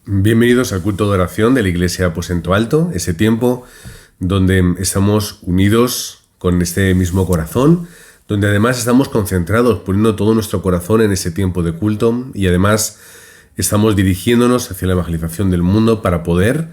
Bienvenidos al culto de oración de la Iglesia Aposento Alto, ese tiempo donde estamos unidos con este mismo corazón, donde además estamos concentrados, poniendo todo nuestro corazón en ese tiempo de culto y además estamos dirigiéndonos hacia la evangelización del mundo para poder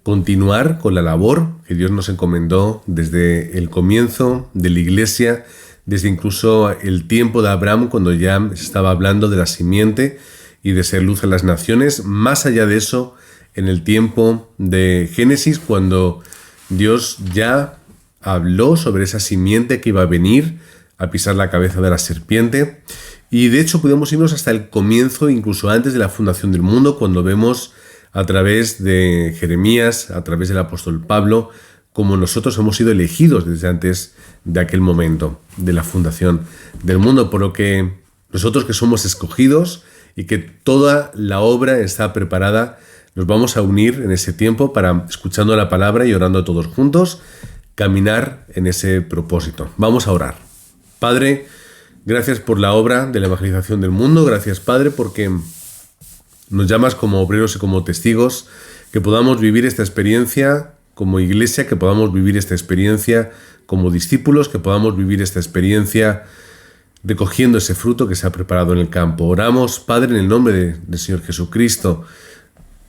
continuar con la labor que Dios nos encomendó desde el comienzo de la Iglesia, desde incluso el tiempo de Abraham, cuando ya se estaba hablando de la simiente y de ser luz a las naciones. Más allá de eso, en el tiempo de Génesis, cuando Dios ya habló sobre esa simiente que iba a venir a pisar la cabeza de la serpiente. Y de hecho podemos irnos hasta el comienzo, incluso antes de la fundación del mundo, cuando vemos a través de Jeremías, a través del apóstol Pablo, como nosotros hemos sido elegidos desde antes de aquel momento de la fundación del mundo, por lo que nosotros que somos escogidos y que toda la obra está preparada, nos vamos a unir en ese tiempo para, escuchando la palabra y orando todos juntos, caminar en ese propósito. Vamos a orar. Padre, gracias por la obra de la evangelización del mundo. Gracias, Padre, porque nos llamas como obreros y como testigos, que podamos vivir esta experiencia como iglesia, que podamos vivir esta experiencia como discípulos, que podamos vivir esta experiencia recogiendo ese fruto que se ha preparado en el campo. Oramos, Padre, en el nombre del Señor Jesucristo,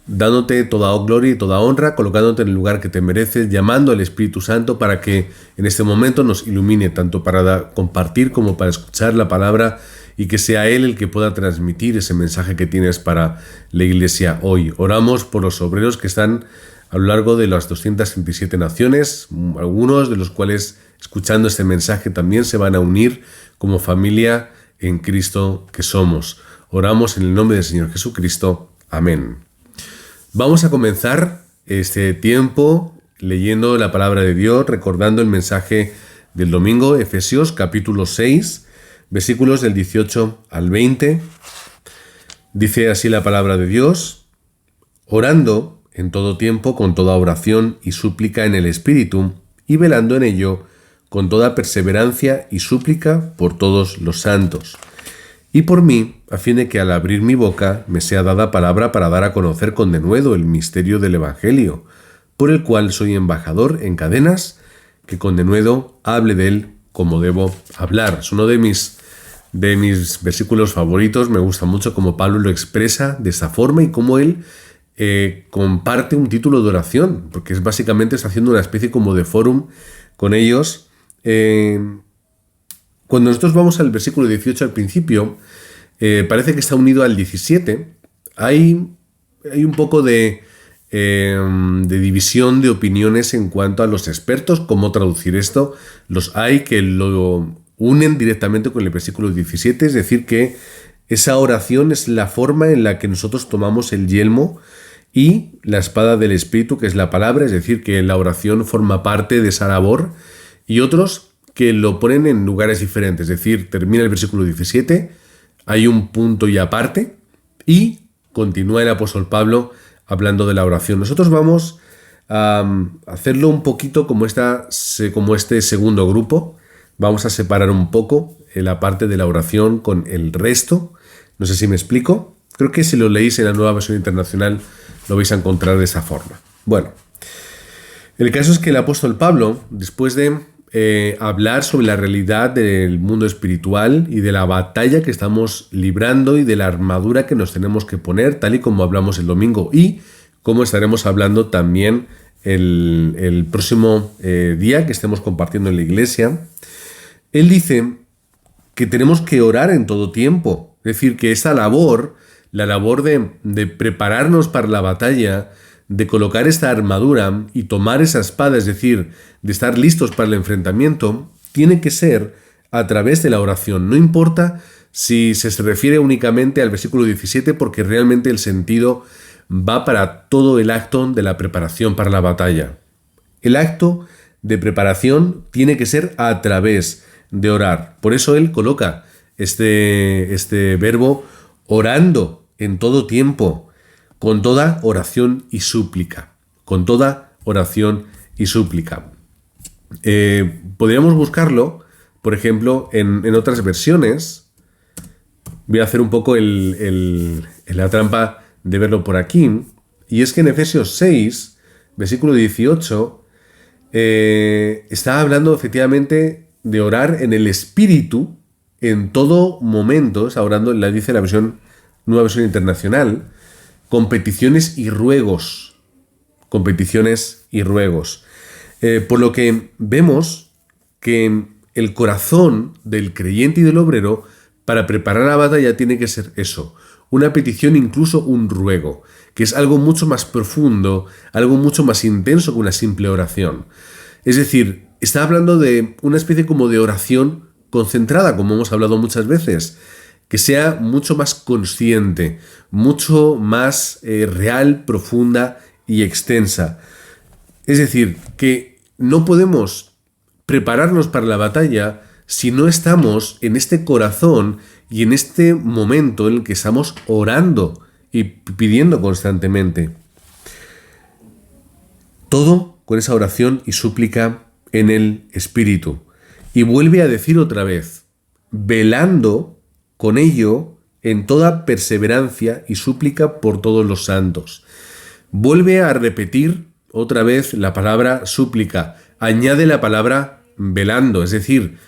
dándote toda gloria y toda honra, colocándote en el lugar que te mereces, llamando al Espíritu Santo para que en este momento nos ilumine, tanto para compartir como para escuchar la palabra, y que sea Él el que pueda transmitir ese mensaje que tienes para la Iglesia hoy. Oramos por los obreros que están a lo largo de las 237 naciones, algunos de los cuales, escuchando este mensaje, también se van a unir como familia en Cristo que somos. Oramos en el nombre del Señor Jesucristo. Amén. Vamos a comenzar este tiempo leyendo la palabra de Dios, recordando el mensaje del domingo, Efesios capítulo 6, versículos del 18 al 20. Dice así la palabra de Dios: orando en todo tiempo con toda oración y súplica en el Espíritu, y velando en ello con toda perseverancia y súplica por todos los santos, y por mí, a fin de que al abrir mi boca me sea dada palabra para dar a conocer con denuedo el misterio del Evangelio, por el cual soy embajador en cadenas, que con denuedo hable de él como debo hablar. Es uno de mis versículos favoritos. Me gusta mucho cómo Pablo lo expresa de esta forma y cómo él comparte un título de oración, porque es básicamente está haciendo una especie como de fórum con ellos. Cuando nosotros vamos al versículo 18 al principio, parece que está unido al 17. Hay un poco de división de opiniones en cuanto a los expertos, cómo traducir esto. Los hay que lo unen directamente con el versículo 17, es decir, que esa oración es la forma en la que nosotros tomamos el yelmo y la espada del Espíritu, que es la palabra, es decir, que la oración forma parte de esa labor, y otros que lo ponen en lugares diferentes, es decir, termina el versículo 17, hay un punto y aparte, y continúa el apóstol Pablo hablando de la oración. Nosotros vamos a hacerlo un poquito como este segundo grupo. Vamos a separar un poco la parte de la oración con el resto. No sé si me explico. Creo que si lo leéis en la Nueva Versión Internacional lo vais a encontrar de esa forma. Bueno, el caso es que el apóstol Pablo, después de hablar sobre la realidad del mundo espiritual y de la batalla que estamos librando y de la armadura que nos tenemos que poner, tal y como hablamos el domingo, y como estaremos hablando también el próximo día que estemos compartiendo en la iglesia, él dice que tenemos que orar en todo tiempo. Es decir, que esa labor, la labor de prepararnos para la batalla, de colocar esta armadura y tomar esa espada, es decir, de estar listos para el enfrentamiento, tiene que ser a través de la oración. No importa si se refiere únicamente al versículo 17, porque realmente el sentido va para todo el acto de la preparación para la batalla. El acto de preparación tiene que ser a través de orar. Por eso él coloca este verbo orando en todo tiempo, con toda oración y súplica. Con toda oración y súplica. Podríamos buscarlo, por ejemplo, en otras versiones. Voy a hacer un poco la trampa de verlo por aquí. Y es que en Efesios 6, versículo 18, está hablando efectivamente de orar en el Espíritu en todo momento. Está orando, la dice la nueva versión internacional, con peticiones y ruegos. Con peticiones y ruegos. Por lo que vemos que el corazón del creyente y del obrero para preparar la batalla tiene que ser eso, una petición, incluso un ruego, que es algo mucho más profundo, algo mucho más intenso que una simple oración. Es decir, está hablando de una especie como de oración concentrada, como hemos hablado muchas veces, que sea mucho más consciente, mucho más real, profunda y extensa. Es decir, que no podemos prepararnos para la batalla si no estamos en este corazón y en este momento en el que estamos orando y pidiendo constantemente. Todo con esa oración y súplica en el Espíritu. Y vuelve a decir otra vez, velando con ello en toda perseverancia y súplica por todos los santos. Vuelve a repetir otra vez la palabra súplica. Añade la palabra velando, es decir,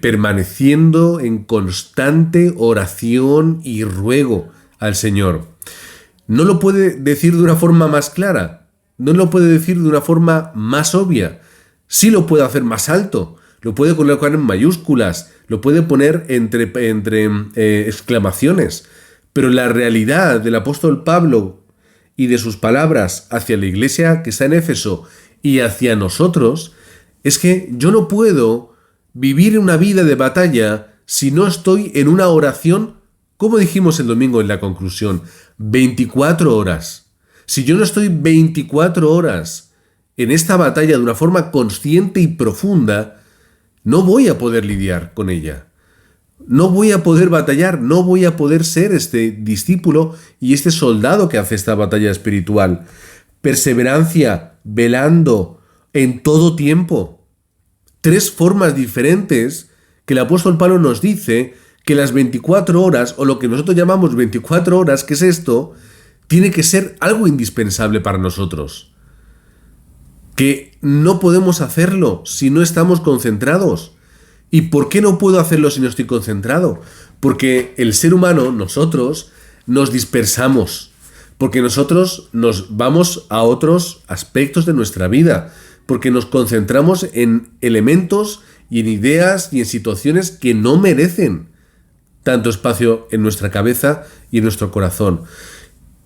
permaneciendo en constante oración y ruego al Señor. No lo puede decir de una forma más clara, no lo puede decir de una forma más obvia. Sí lo puede hacer más alto, lo puede colocar en mayúsculas, lo puede poner entre exclamaciones, pero la realidad del apóstol Pablo y de sus palabras hacia la iglesia que está en Éfeso y hacia nosotros es que yo no puedo vivir una vida de batalla si no estoy en una oración, como dijimos el domingo en la conclusión, 24 horas. Si yo no estoy 24 horas en esta batalla de una forma consciente y profunda, no voy a poder lidiar con ella. No voy a poder batallar, no voy a poder ser este discípulo y este soldado que hace esta batalla espiritual. Perseverancia, velando, en todo tiempo. 3 formas diferentes que el apóstol Pablo nos dice que las 24 horas, o lo que nosotros llamamos 24 horas, que es esto, tiene que ser algo indispensable para nosotros. Que no podemos hacerlo si no estamos concentrados. ¿Y por qué no puedo hacerlo si no estoy concentrado? Porque el ser humano, nosotros, nos dispersamos. Porque nosotros nos vamos a otros aspectos de nuestra vida. Porque nos concentramos en elementos y en ideas y en situaciones que no merecen tanto espacio en nuestra cabeza y en nuestro corazón.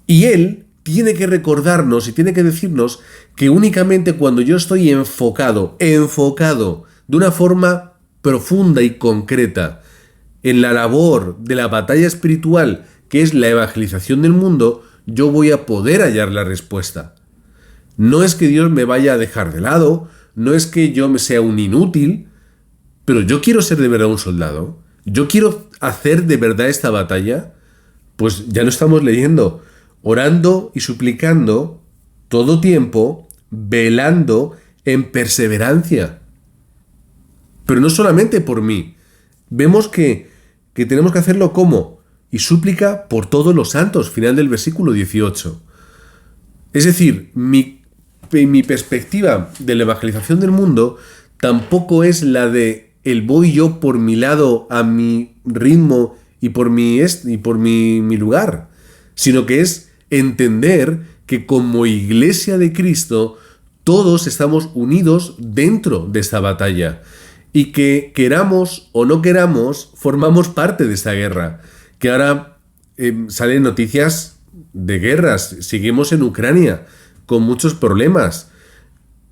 Y Él tiene que recordarnos y tiene que decirnos que únicamente cuando yo estoy enfocado de una forma profunda y concreta en la labor de la batalla espiritual, que es la evangelización del mundo, yo voy a poder hallar la respuesta. No es que Dios me vaya a dejar de lado, no es que yo me sea un inútil, pero yo quiero ser de verdad un soldado. Yo quiero hacer de verdad esta batalla. Pues ya lo estamos leyendo, orando y suplicando todo tiempo, velando en perseverancia. Pero no solamente por mí. Vemos que tenemos que hacerlo como, y súplica por todos los santos, final del versículo 18. Es decir, mi perspectiva de la evangelización del mundo tampoco es la de el voy yo por mi lado, a mi ritmo y por mi lugar, sino que es entender que como iglesia de Cristo todos estamos unidos dentro de esta batalla y que queramos o no queramos formamos parte de esta guerra, que ahora salen noticias de guerras, seguimos en Ucrania con muchos problemas.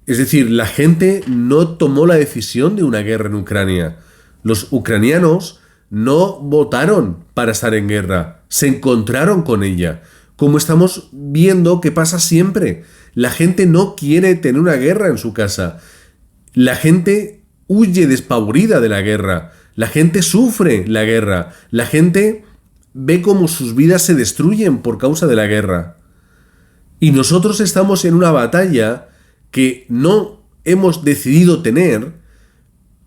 Es decir, la gente no tomó la decisión de una guerra en Ucrania. Los ucranianos no votaron para estar en guerra, se encontraron con ella. Como estamos viendo que pasa siempre, la gente no quiere tener una guerra en su casa. La gente huye despavorida de la guerra. La gente sufre la guerra. La gente ve cómo sus vidas se destruyen por causa de la guerra. Y nosotros estamos en una batalla que no hemos decidido tener,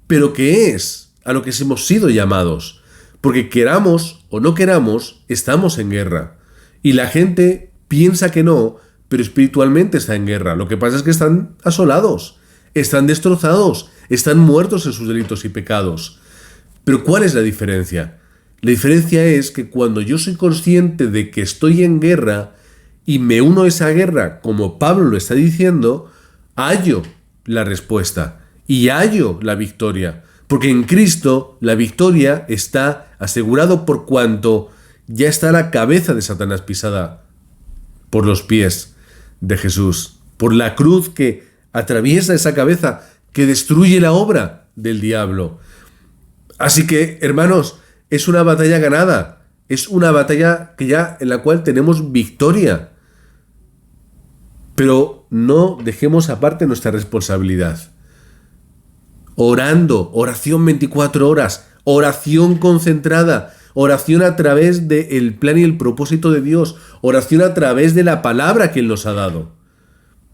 pero que es a lo que hemos sido llamados. Porque queramos o no queramos, estamos en guerra. Y la gente piensa que no, pero espiritualmente está en guerra. Lo que pasa es que están asolados, están destrozados, están muertos en sus delitos y pecados. Pero ¿cuál es la diferencia? La diferencia es que cuando yo soy consciente de que estoy en guerra y me uno a esa guerra, como Pablo lo está diciendo, hallo la respuesta y hallo la victoria. Porque en Cristo la victoria está asegurado por cuanto ya está la cabeza de Satanás pisada por los pies de Jesús, por la cruz que atraviesa esa cabeza, que destruye la obra del diablo. Así que, hermanos, es una batalla ganada, es una batalla en la cual tenemos victoria. Pero no dejemos aparte nuestra responsabilidad. Orando, oración 24 horas, oración concentrada, oración a través del plan y el propósito de Dios, oración a través de la palabra que Él nos ha dado.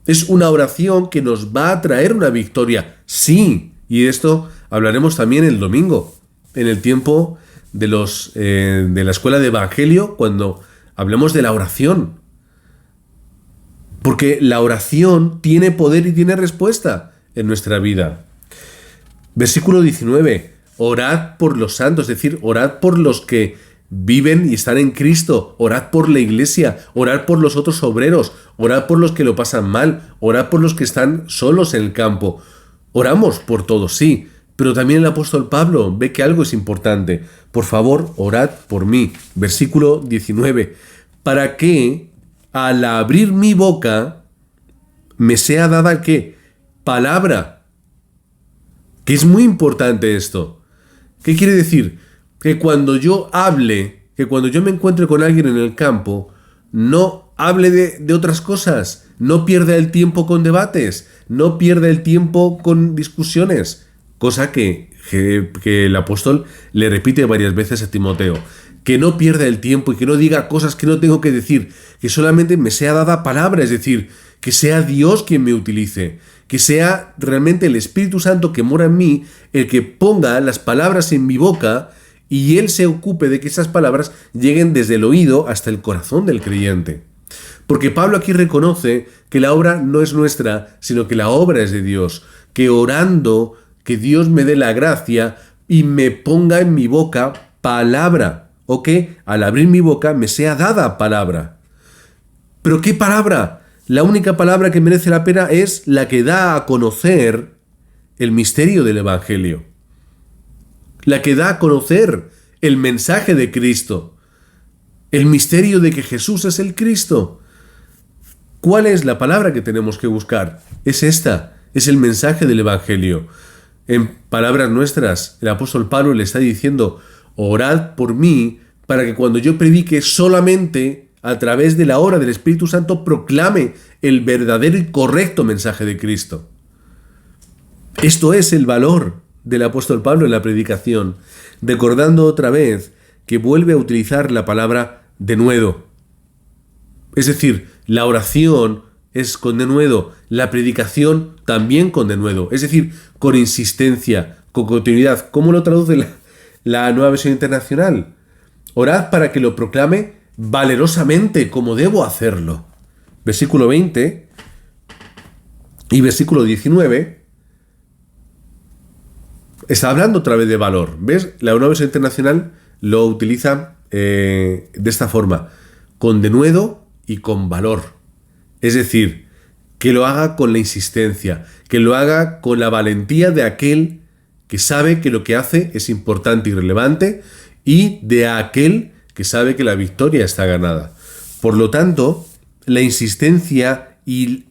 Es una oración que nos va a traer una victoria, sí, y de esto hablaremos también el domingo, en el tiempo de la escuela de Evangelio, cuando hablemos de la oración. Porque la oración tiene poder y tiene respuesta en nuestra vida. Versículo 19. Orad por los santos, es decir, orad por los que viven y están en Cristo, orad por la iglesia, orad por los otros obreros, orad por los que lo pasan mal, orad por los que están solos en el campo. Oramos por todos, sí, pero también el apóstol Pablo ve que algo es importante. Por favor, orad por mí. Versículo 19. Para que al abrir mi boca me sea dada ¿qué? Palabra. Que es muy importante esto. ¿Qué quiere decir? Que cuando yo hable, que cuando yo me encuentre con alguien en el campo, no hable de otras cosas, no pierda el tiempo con debates, no pierda el tiempo con discusiones, cosa que el apóstol le repite varias veces a Timoteo, que no pierda el tiempo y que no diga cosas que no tengo que decir, que solamente me sea dada palabra, es decir, que sea Dios quien me utilice, que sea realmente el Espíritu Santo que mora en mí el que ponga las palabras en mi boca y Él se ocupe de que esas palabras lleguen desde el oído hasta el corazón del creyente. Porque Pablo aquí reconoce que la obra no es nuestra, sino que la obra es de Dios, que orando, que Dios me dé la gracia y me ponga en mi boca palabra, o que al abrir mi boca me sea dada palabra. ¿Pero qué palabra? La única palabra que merece la pena es la que da a conocer el misterio del Evangelio. La que da a conocer el mensaje de Cristo. El misterio de que Jesús es el Cristo. ¿Cuál es la palabra que tenemos que buscar? Es esta, es el mensaje del Evangelio. En palabras nuestras, el apóstol Pablo le está diciendo, orad por mí para que cuando yo predique solamente a través de la obra del Espíritu Santo proclame el verdadero y correcto mensaje de Cristo. Esto es el valor del apóstol Pablo en la predicación, recordando otra vez que vuelve a utilizar la palabra denuedo. Es decir, la oración es con denuedo, la predicación también con denuedo, es decir, con insistencia, con continuidad. ¿Cómo lo traduce la Nueva Versión Internacional? Orad para que lo proclame valerosamente como debo hacerlo. Versículo 20 y versículo 19 está hablando otra vez de valor. ¿Ves? La Nueva Versión Internacional lo utiliza de esta forma, con denuedo y con valor. Es decir, que lo haga con la insistencia, que lo haga con la valentía de aquel que sabe que lo que hace es importante y relevante y de aquel que sabe que la victoria está ganada. Por lo tanto, la insistencia y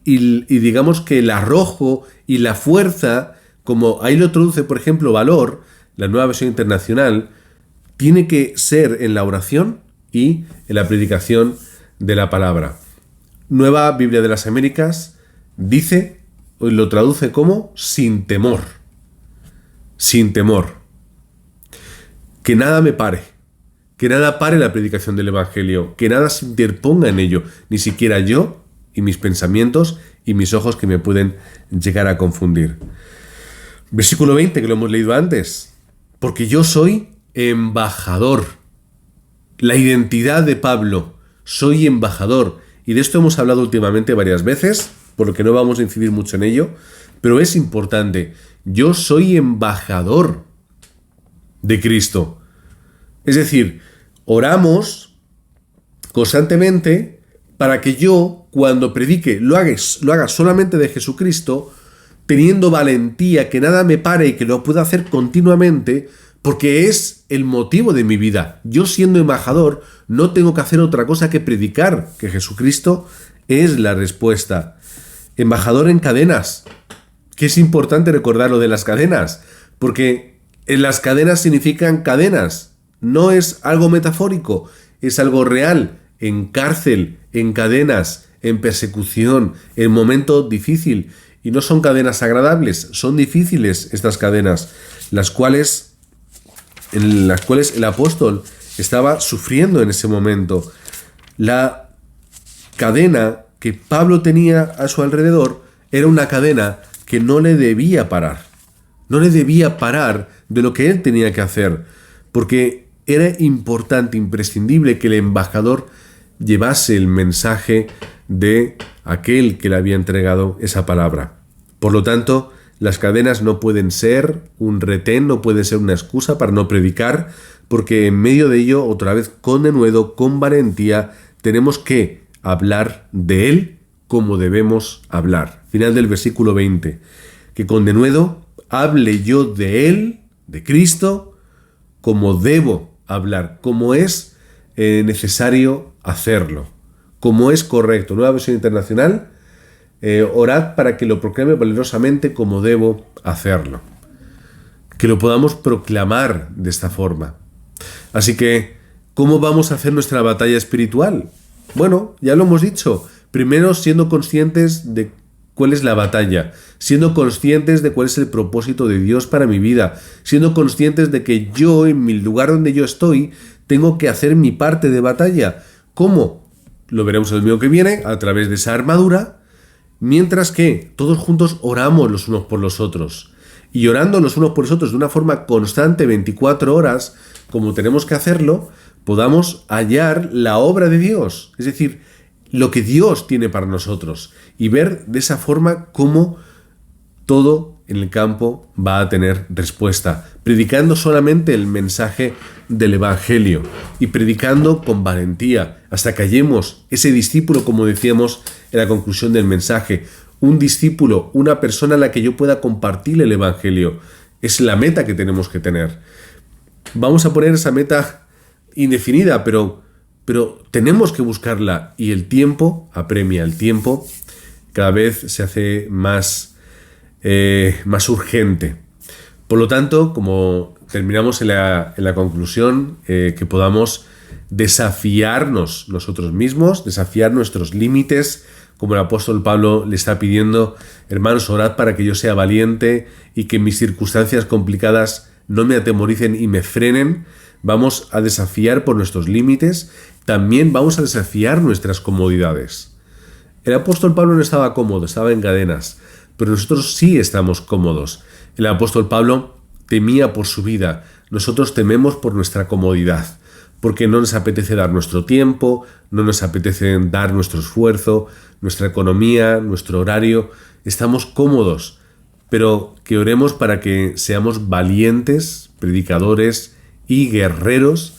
digamos que el arrojo y la fuerza, como ahí lo traduce, por ejemplo, valor, la Nueva Versión Internacional, tiene que ser en la oración y en la predicación de la palabra. Nueva Biblia de las Américas dice, o lo traduce como sin temor. Sin temor. Que nada me pare. Que nada pare la predicación del Evangelio. Que nada se interponga en ello. Ni siquiera yo y mis pensamientos y mis ojos que me pueden llegar a confundir. Versículo 20, que lo hemos leído antes. Porque yo soy embajador. La identidad de Pablo. Soy embajador. Y de esto hemos hablado últimamente varias veces, por lo que no vamos a incidir mucho en ello, pero es importante. Yo soy embajador de Cristo. Es decir, oramos constantemente para que yo, cuando predique, lo haga solamente de Jesucristo, teniendo valentía, que nada me pare y que lo pueda hacer continuamente, porque es el motivo de mi vida. Yo, siendo embajador, no tengo que hacer otra cosa que predicar, que Jesucristo es la respuesta. Embajador en cadenas, que es importante recordar lo de las cadenas, porque en las cadenas significan cadenas, no es algo metafórico, es algo real, en cárcel, en cadenas, en persecución, en momento difícil. Y no son cadenas agradables, son difíciles estas cadenas, en las cuales el apóstol estaba sufriendo en ese momento. La cadena que Pablo tenía a su alrededor era una cadena que no le debía parar. No le debía parar de lo que él tenía que hacer, porque era importante, imprescindible que el embajador llevase el mensaje de aquel que le había entregado esa palabra. Por lo tanto, las cadenas no pueden ser un retén, no pueden ser una excusa para no predicar, porque en medio de ello, otra vez con denuedo, con valentía, tenemos que hablar de Él como debemos hablar. Final del versículo 20. Que con denuedo hable yo de Él, de Cristo, como debo hablar, como es necesario hacerlo, como es correcto. Nueva versión internacional. Orad para que lo proclame valerosamente como debo hacerlo. Que lo podamos proclamar de esta forma. Así que, ¿cómo vamos a hacer nuestra batalla espiritual? Bueno, ya lo hemos dicho. Primero, siendo conscientes de cuál es la batalla, siendo conscientes de cuál es el propósito de Dios para mi vida, siendo conscientes de que yo, en mi lugar donde yo estoy, tengo que hacer mi parte de batalla. ¿Cómo? Lo veremos el domingo que viene, a través de esa armadura, mientras que todos juntos oramos los unos por los otros. Y orando los unos por los otros de una forma constante, 24 horas, como tenemos que hacerlo, podamos hallar la obra de Dios. Es decir, lo que Dios tiene para nosotros. Y ver de esa forma cómo todo en el campo va a tener respuesta. Predicando solamente el mensaje del Evangelio. Y predicando con valentía, hasta que hallemos ese discípulo, como decíamos en la conclusión del mensaje. Un discípulo, una persona a la que yo pueda compartir el Evangelio. Es la meta que tenemos que tener. Vamos a poner esa meta indefinida, pero tenemos que buscarla. Y el tiempo apremia. El tiempo cada vez se hace más urgente. Por lo tanto, como terminamos en la conclusión, que podamos desafiarnos nosotros mismos, desafiar nuestros límites, como el apóstol Pablo le está pidiendo: hermanos, orad para que yo sea valiente y que mis circunstancias complicadas no me atemoricen y me frenen. Vamos a desafiar por nuestros límites, también vamos a desafiar nuestras comodidades. El apóstol Pablo no estaba cómodo, estaba en cadenas, pero nosotros sí estamos cómodos. El apóstol Pablo temía por su vida, nosotros tememos por nuestra comodidad, porque no nos apetece dar nuestro tiempo, no nos apetece dar nuestro esfuerzo, nuestra economía, nuestro horario. Estamos cómodos, pero que oremos para que seamos valientes, predicadores y guerreros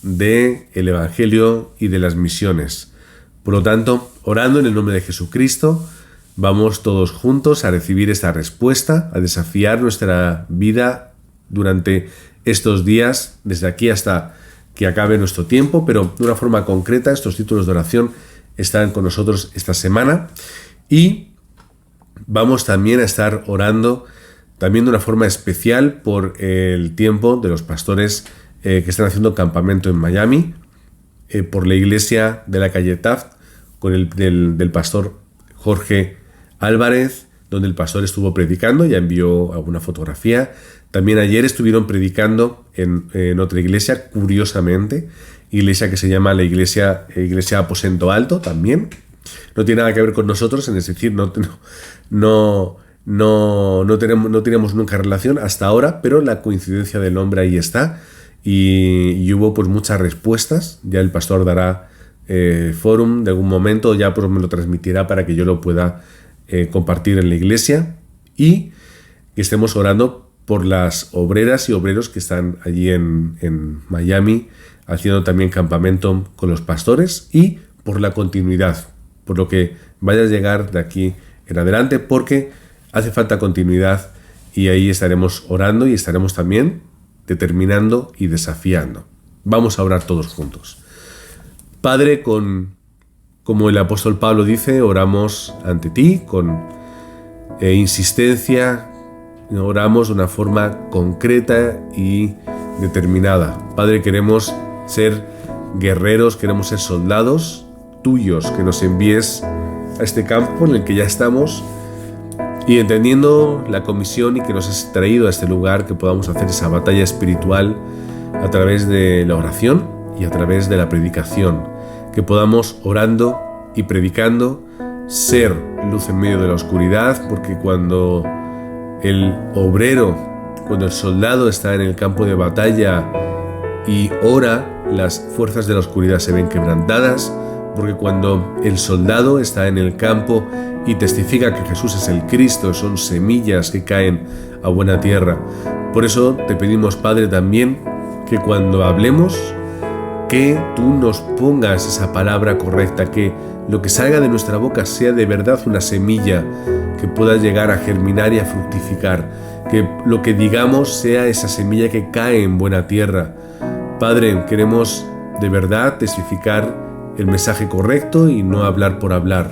del Evangelio y de las misiones. Por lo tanto, orando en el nombre de Jesucristo, vamos todos juntos a recibir esta respuesta, a desafiar nuestra vida durante estos días, desde aquí hasta que acabe nuestro tiempo, pero de una forma concreta. Estos títulos de oración están con nosotros esta semana y vamos también a estar orando también de una forma especial por el tiempo de los pastores que están haciendo campamento en Miami, por la iglesia de la calle Taft, con el del pastor Jorge Álvarez, donde el pastor estuvo predicando, ya envió alguna fotografía. También ayer estuvieron predicando en otra iglesia, curiosamente, iglesia que se llama la iglesia Aposento Alto, también. No tiene nada que ver con nosotros, es decir, no tenemos nunca relación hasta ahora, pero la coincidencia del nombre ahí está. Y hubo pues muchas respuestas. Ya el pastor dará forum de algún momento, ya pues me lo transmitirá para que yo lo pueda compartir en la iglesia, y que estemos orando por las obreras y obreros que están allí en Miami haciendo también campamento con los pastores, y por la continuidad, por lo que vaya a llegar de aquí en adelante, porque hace falta continuidad, y ahí estaremos orando y estaremos también determinando y desafiando. Vamos a orar todos juntos. Padre, como el apóstol Pablo dice, oramos ante ti con insistencia, oramos de una forma concreta y determinada. Padre, queremos ser guerreros, queremos ser soldados tuyos, que nos envíes a este campo en el que ya estamos, y entendiendo la comisión y que nos has traído a este lugar, que podamos hacer esa batalla espiritual a través de la oración y a través de la predicación, que podamos, orando y predicando, ser luz en medio de la oscuridad, porque cuando el obrero, cuando el soldado está en el campo de batalla y ora, las fuerzas de la oscuridad se ven quebrantadas, porque cuando el soldado está en el campo y testifica que Jesús es el Cristo, son semillas que caen a buena tierra. Por eso te pedimos, Padre, también que cuando hablemos, que tú nos pongas esa palabra correcta, que lo que salga de nuestra boca sea de verdad una semilla que pueda llegar a germinar y a fructificar, que lo que digamos sea esa semilla que cae en buena tierra. Padre, queremos de verdad testificar el mensaje correcto y no hablar por hablar,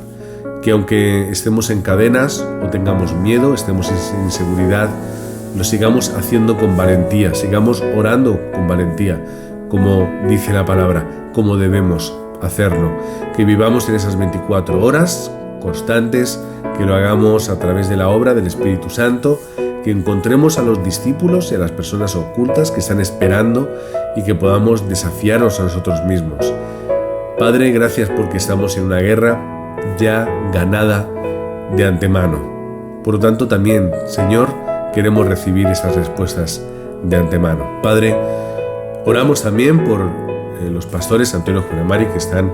que aunque estemos en cadenas o tengamos miedo, estemos en inseguridad, lo sigamos haciendo con valentía, sigamos orando con valentía, como dice la palabra, como debemos hacerlo, que vivamos en esas 24 horas constantes, que lo hagamos a través de la obra del Espíritu Santo, que encontremos a los discípulos y a las personas ocultas que están esperando, y que podamos desafiarnos a nosotros mismos. Padre, gracias porque estamos en una guerra ya ganada de antemano. Por lo tanto, también, Señor, queremos recibir estas respuestas de antemano. Padre, oramos también por los pastores Antonio Juanamari, que están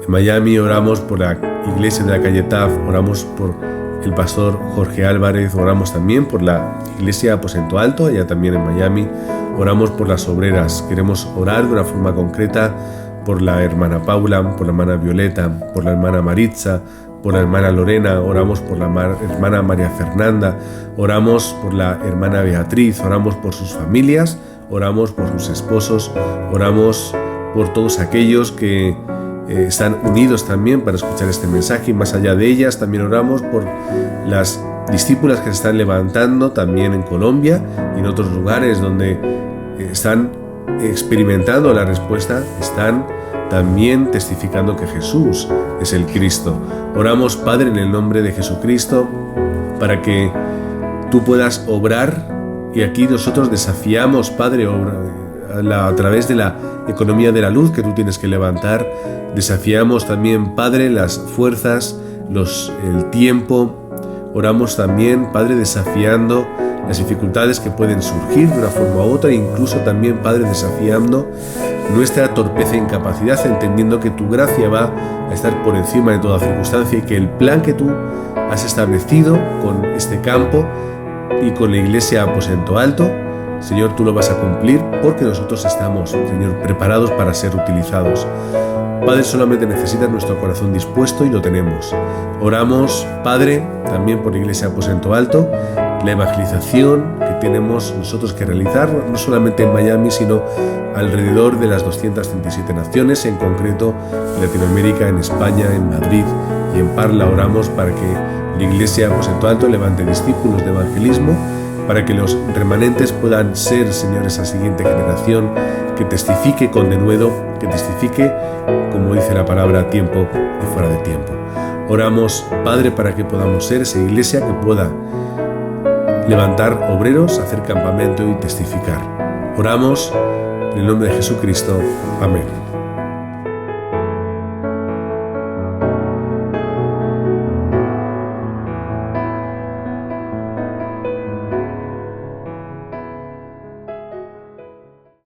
en Miami, oramos por la iglesia de la calle Taf, oramos por el pastor Jorge Álvarez, oramos también por la iglesia Aposento Alto, allá también en Miami, oramos por las obreras, queremos orar de una forma concreta por la hermana Paula, por la hermana Violeta, por la hermana Maritza, por la hermana Lorena, oramos por la hermana María Fernanda, oramos por la hermana Beatriz, oramos por sus familias, oramos por sus esposos, oramos por todos aquellos que están unidos también para escuchar este mensaje, y más allá de ellas también oramos por las discípulas que se están levantando también en Colombia y en otros lugares donde están experimentando la respuesta, están también testificando que Jesús es el Cristo. Oramos, Padre, en el nombre de Jesucristo, para que tú puedas obrar, y aquí nosotros desafiamos, Padre, a través de la economía de la luz que tú tienes que levantar, desafiamos también, Padre, las fuerzas, el tiempo. Oramos también, Padre, desafiando las dificultades que pueden surgir de una forma u otra, e incluso también, Padre, desafiando nuestra torpeza e incapacidad, entendiendo que tu gracia va a estar por encima de toda circunstancia, y que el plan que tú has establecido con este campo y con la iglesia Aposento Alto, Señor, tú lo vas a cumplir, porque nosotros estamos, Señor, preparados para ser utilizados. Padre, solamente necesitas nuestro corazón dispuesto, y lo tenemos. Oramos, Padre, también por la iglesia Aposento Alto, la evangelización que tenemos nosotros que realizar, no solamente en Miami, sino alrededor de las 237 naciones, en concreto en Latinoamérica, en España, en Madrid y en Parla. Oramos para que la iglesia Aposento Alto levante discípulos de evangelismo, para que los remanentes puedan ser, Señor, esa siguiente generación que testifique con denuedo, que testifique, como dice la palabra, a tiempo y fuera de tiempo. Oramos, Padre, para que podamos ser esa iglesia que pueda levantar obreros, hacer campamento y testificar. Oramos en el nombre de Jesucristo. Amén.